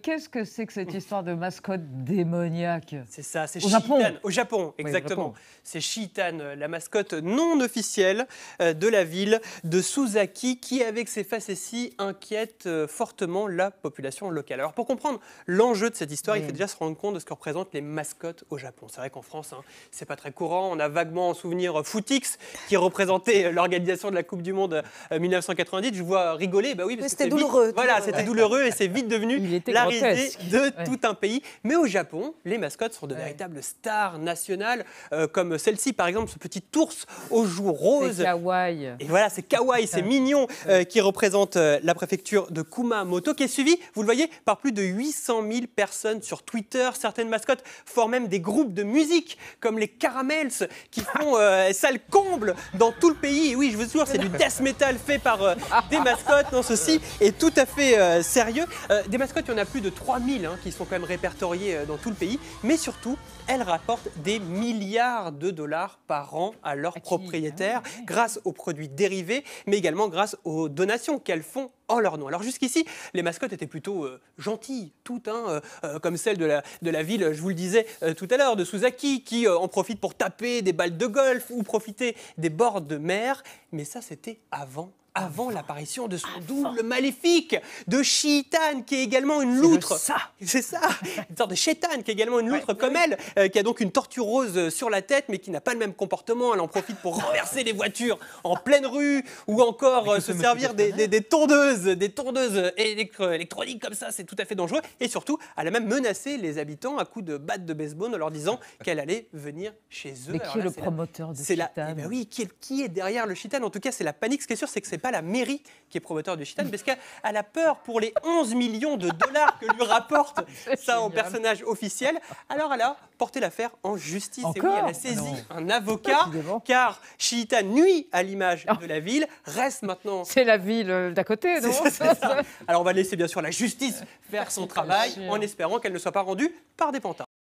qu'est-ce que c'est que cette histoire de mascotte démoniaque? C'est ça, c'est Au Japon. Shiitan. Au Japon, exactement. Japon. C'est Shiitan, la mascotte non officielle de la ville de Suzaki, qui, avec ses facéties, inquiète fortement la population locale. Alors, pour comprendre l'enjeu de cette histoire, il faut déjà se rendre compte de ce que représentent les mascottes au Japon. C'est vrai qu'en France, c'est pas très courant. On a vaguement en souvenir Footix, qui représentait l'organisation de la Coupe du Monde 1990. Je vois rigoler, bah oui, parce que c'était douloureux. Voilà, c'était douloureux et c'est vite devenu la risée de tout un pays. Mais au Japon, les mascottes sont de véritables stars nationales, comme celle-ci, par exemple, ce petit ours aux joues roses. C'est kawaii. Et voilà, c'est kawaii, c'est mignon, qui représente la préfecture de Kumamoto, qui est suivie, vous le voyez, par plus de 800 000 personnes sur Twitter. Certaines mascottes forment même des groupes de musique, comme les Caramels, qui font salle comble dans tout le pays. Et oui, je vous assure, c'est du death metal fait par des mascottes. Non, ceci est tout à fait sérieux. Des mascottes, il y en a plus de 3000 qui sont quand même répertoriées dans tout le pays. Mais surtout, elles rapportent des milliards de dollars par an à leurs propriétaires, grâce aux produits dérivés, mais également grâce aux donations qu'elles font en leur nom. Alors jusqu'ici, les mascottes étaient plutôt gentilles, toutes, comme celle de la ville, je vous le disais tout à l'heure, de Suzaki, qui en profite pour taper des balles de golf ou profiter des bords de mer. Mais ça, c'était avant l'apparition de son double maléfique, de Shiitan, qui est également une loutre. C'est ça, une sorte de Shaitan, qui est également une loutre comme elle, qui a donc une tortue rose sur la tête, mais qui n'a pas le même comportement. Elle en profite pour renverser les voitures en pleine rue, ou encore se servir des tondeuses électroniques comme ça. C'est tout à fait dangereux. Et surtout, elle a même menacé les habitants à coups de batte de baseball en leur disant qu'elle allait venir chez eux. Mais qui est le promoteur de Shiitan? Oui, qui est derrière le Shiitan? En tout cas, c'est la panique. Ce qui est sûr, c'est que c'est pas la mairie qui est promoteur de Shiitan, parce qu'elle a peur pour les 11 millions de dollars que lui rapporte ça en personnage officiel. Alors elle a porté l'affaire en justice. Et oui, elle a saisi un avocat, car Shiitan nuit à l'image de la ville. Reste maintenant... C'est la ville d'à côté, non? C'est ça. Alors on va laisser bien sûr la justice faire son travail, en espérant qu'elle ne soit pas rendue par des pantards.